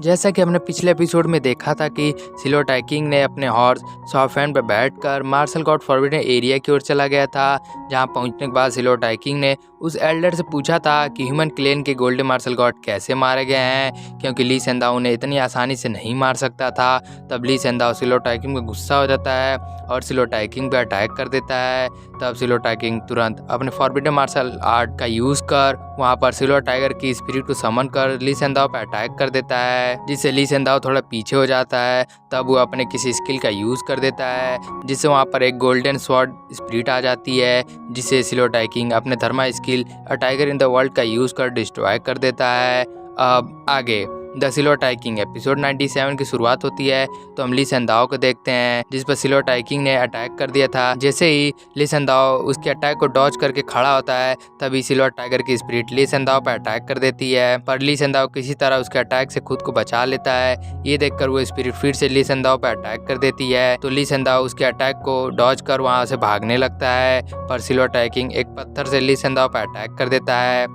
जैसा कि हमने पिछले एपिसोड में देखा था कि सिलो टाइकिंग ने अपने हॉर्स सॉफ्टहैंड पर बैठकर मार्शल गॉड फॉरबिडन एरिया की ओर चला गया था। जहां पहुंचने के बाद सिलो टाइकिंग ने उस एल्डर से पूछा था कि ह्यूमन क्लेन के गोल्डन मार्शल गॉड कैसे मारे गए हैं, क्योंकि ली सेंदाओ उन्हें इतनी आसानी से नहीं मार सकता था। तब ली सेंदाओ सिलो टाइकिंग में गुस्सा हो जाता है और सिलो टाइकिंग पर अटैक कर देता है। तब सिलो टाइकिंग तुरंत अपने फॉरबिडन मार्शल आर्ट का यूज कर वहां पर सिलो टाइगर की स्पिरिट को समन कर ली सेंदाओ पर अटैक कर देता है, जिससे ली सेंदाओ थोड़ा पीछे हो जाता है। तब वो अपने किसी स्किल का यूज कर देता है, जिससे वहां पर एक गोल्डन स्वॉर्ड स्पिरिट आ जाती है, जिससे सिलो टाइकिंग अपने धर्मा skill a tiger in the world का यूज कर डिस्ट्रॉय कर देता है। अब आगे द सिलो टाइकिंग एपिसोड 97 की शुरुआत होती है। तो हम ली सेंदाओ को देखते हैं, जिस पर सिलो टाइकिंग ने अटैक कर दिया था। जैसे ही ली सेंदाओ उसके अटैक को डॉज करके खड़ा होता है, तभी सिलो टाइगर की स्पिरिट ली सेंदाओ पर अटैक कर देती है, पर ली सेंदाओ किसी तरह उसके अटैक से खुद को बचा लेता है। ये देखकर वो स्पिरिट फिर से ली सेंदाओ पर अटैक कर देती है। तो ली सेंदाओ उसके अटैक को डॉज कर वहां से भागने लगता है, पर सिलो टाइकिंग एक पत्थर से ली सेंदाओ पर अटैक कर देता है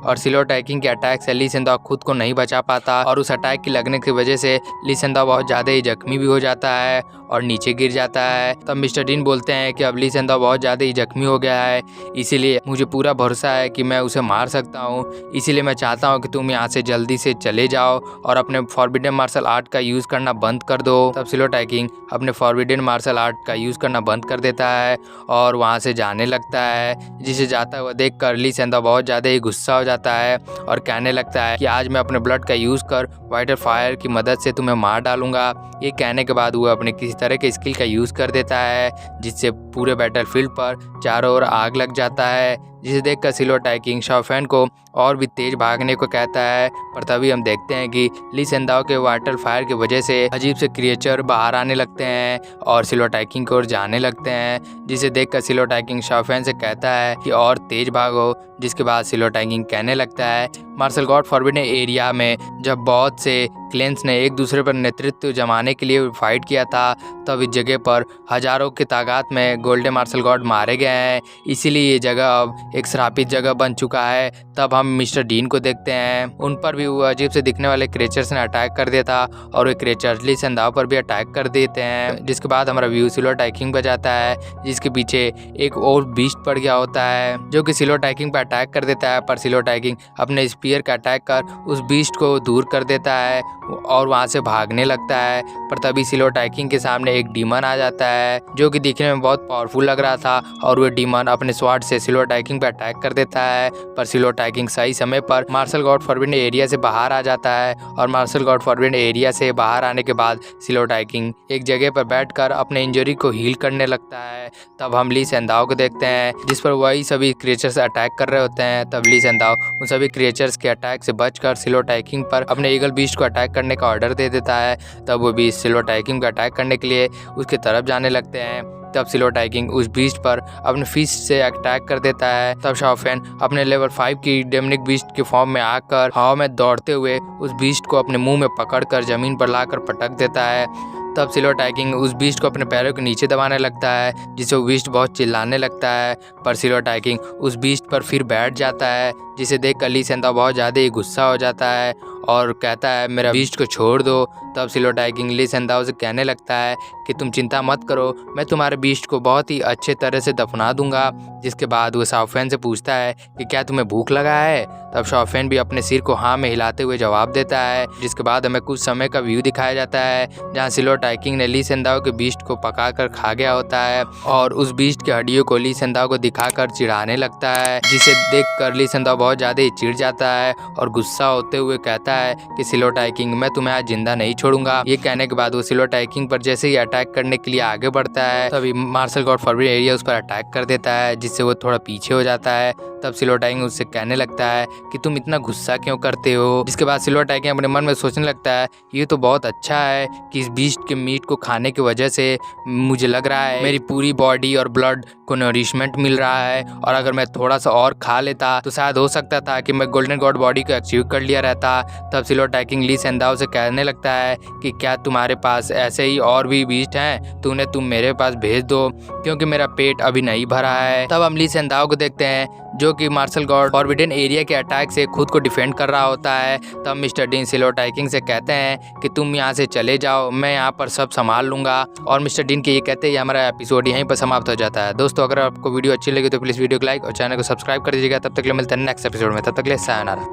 और सिलो टाइकिंग के अटैक से ली सेंदाओ खुद को नहीं बचा पाता और उस अटैक की लगने की वजह से ली सेंदाओ बहुत ज़्यादा ही जख्मी भी हो जाता है और नीचे गिर जाता है। तब मिस्टर डीन बोलते हैं कि अब ली सेंदाओ बहुत ज़्यादा ही जख्मी हो गया है, इसीलिए मुझे पूरा भरोसा है कि मैं उसे मार सकता हूँ, इसीलिए मैं चाहता हूँ कि तुम यहाँ से जल्दी से चले जाओ और अपने फॉरबिडन मार्शल आर्ट का यूज़ करना बंद कर दो। तब सिलो टाइकिंग अपने फॉरबिडन मार्शल आर्ट का यूज़ करना बंद कर देता है और वहाँ से जाने लगता है, जिसे जाता हुआ देख कर ली सेंदाओ बहुत ज़्यादा ही गुस्सा हो जाता है और कहने लगता है कि आज मैं अपने ब्लड का यूज़ कर वाइटर फायर की मदद से तुम्हें मार डालूंगा। ये कहने के बाद वो अपने किसी तरह के स्किल का यूज़ कर देता है, जिससे पूरे बैटलफील्ड पर चारों ओर आग लग जाता है, जिसे देखकर सिलो टाइकिंग शाओफैन को और भी तेज भागने को कहता है। पर तभी हम देखते हैं कि ली सेंदाओ के वाटर फायर की वजह से अजीब से क्रिएचर बाहर आने लगते हैं और सिलो टाइकिंग की ओर जाने लगते हैं, जिसे देखकर सिलो टाइकिंग शाओफैन से कहता है कि और तेज भागो। जिसके बाद सिलो टाइकिंग कहने लगता है मार्शल गॉड फॉरबिडन एरिया में जब बहुत से क्लेंस ने एक दूसरे पर नेतृत्व जमाने के लिए फाइट किया था, तब इस जगह पर हजारों की तादाद में गोल्डन मार्शल गॉड मारे गए हैं, इसीलिए ये जगह अब एक श्रापित जगह बन चुका है। तब हम मिस्टर डीन को देखते हैं, उन पर भी वो अजीब से दिखने वाले क्रिएचर्स ने अटैक कर दिया था और वे क्रिएचर्स ली सेंदाओ पर भी अटैक कर देते हैं। जिसके बाद हमारा व्यू सिलो टाइकिंग पर जाता है, जिसके पीछे एक और बीस्ट पड़ गया होता है जो कि सिलो टाइकिंग पर अटैक कर देता है, पर सिलो टाइकिंग अपने स्पीयर का अटैक कर उस बीस्ट को दूर कर देता है और वहां से भागने लगता है। पर तभी सिलो टाइकिंग के सामने एक डीमन आ जाता है जो कि दिखने में बहुत पावरफुल लग रहा था और वो डीमन अपने स्वॉर्ड से सिलो टाइकिंग पर अटैक कर देता है, पर सिलो टाइकिंग सही समय पर मार्शल गॉड फॉरबिडन एरिया से बाहर आ जाता है और मार्शल गॉड फॉरबिडन एरिया से बाहर आने के बाद सिलो टाइकिंग एक जगह पर बैठकर अपने इंजरी को हील करने लगता है। तब हम ली सेंदाओ को देखते हैं, जिस पर वही सभी क्रिएचर्स अटैक कर रहे होते हैं। तब ली सेंदाओ उन सभी क्रिएचर्स के अटैक से बचकर सिलो टाइकिंग पर अपने ईगल बीस्ट को अटैक करने का ऑर्डर दे देता है। तब वो बीस्ट सिलो टाइकिंग को अटैक करने के लिए उसके तरफ जाने लगते हैं। तब सिलो टाइकिंग उस बीस्ट पर अपने फिस्ट से अटैक कर देता है। तब शाओफैन अपने लेवल 5 की डेमनिक बीस्ट के फॉर्म में आकर हवा में दौड़ते हुए उस बीस्ट को अपने मुंह में पकड़कर जमीन पर लाकर पटक देता है। तब सिलो टाइकिंग उस बीस्ट को अपने पैरों के नीचे दबाने लगता है, जिससे वो बीस्ट बहुत चिल्लाने लगता है, पर सिलो टाइकिंग उस बीस्ट पर फिर बैठ जाता है, जिसे देख कर ली सेंदाओ बहुत ज़्यादा ही गुस्सा हो जाता है और कहता है मेरा बीस्ट को छोड़ दो। तब सिलो टाइकिंग ली सेंदाओ से कहने लगता है कि तुम चिंता मत करो, मैं तुम्हारे बीस्ट को बहुत ही अच्छे तरह से दफना दूंगा। जिसके बाद वो शाओफैन से पूछता है कि क्या तुम्हें भूख लगा है। तब शाओफैन भी अपने सिर को हाँ में हिलाते हुए जवाब देता है। जिसके बाद हमें कुछ समय का व्यू दिखाया जाता है जहाँ सिलो टाइकिंग ने ली सेंदाओ के बीस्ट को पकाकर खा गया होता है और उस बीस्ट के हड्डियों को ली सेंदाओ को दिखाकर चिढ़ाने लगता है, जिसे देख कर ली सेंदाओ बहुत ज़्यादा ही चिढ़ जाता है और गुस्सा होते हुए कहता है कि सिलो टाइकिंग मैं तुम्हें आज जिंदा नहीं छोड़ूंगा। ये कहने के बाद वो सिलो टाइकिंग पर जैसे ही अटैक करने के लिए आगे बढ़ता है, तभी मार्शल गॉड फॉरबिडन एरिया उस पर अटैक कर देता है, जिससे वो थोड़ा पीछे हो जाता है। तब सिलो टाइकिंग उससे कहने लगता है कि तुम इतना गुस्सा क्यों करते हो। जिसके बाद सिलो टाइकिंग अपने मन में सोचने लगता है ये तो बहुत अच्छा है कि इस बीस्ट के मीट को खाने की वजह से मुझे लग रहा है मेरी पूरी बॉडी और ब्लड को नरिशमेंट मिल रहा है, और अगर मैं थोड़ा सा और खा लेता तो शायद हो सकता था कि मैं गोल्डन गॉड बॉडी को अचीव कर लिया रहता। तब सिलो टाइकिंग ली सेंदाओ से कहने लगता है कि क्या तुम्हारे पास ऐसे ही और भी बीस्ट हैं तो उन्हें तुम मेरे पास भेज दो, क्योंकि मेरा पेट अभी नहीं भरा है। तब हम ली सेंदाओ को देखते हैं, जो कि मार्शल गॉड फॉरबिडन एरिया के अटैक से खुद को डिफेंड कर रहा होता है। तब मिस्टर डीन सिल्वर टाइकिंग से कहते हैं कि तुम यहाँ से चले जाओ, मैं यहाँ पर सब संभाल लूंगा। और मिस्टर डीन के ये कहते हैं हमारा एपिसोड यहीं पर समाप्त हो जाता है। दोस्तों अगर आपको वीडियो अच्छी लगी तो प्लीज़ वीडियो को लाइक और चैनल को सब्सक्राइब कर दीजिएगा। तब तक के लिए मिलते हैं नेक्स्ट एपिसोड में, तब तक के लिए सायोनारा।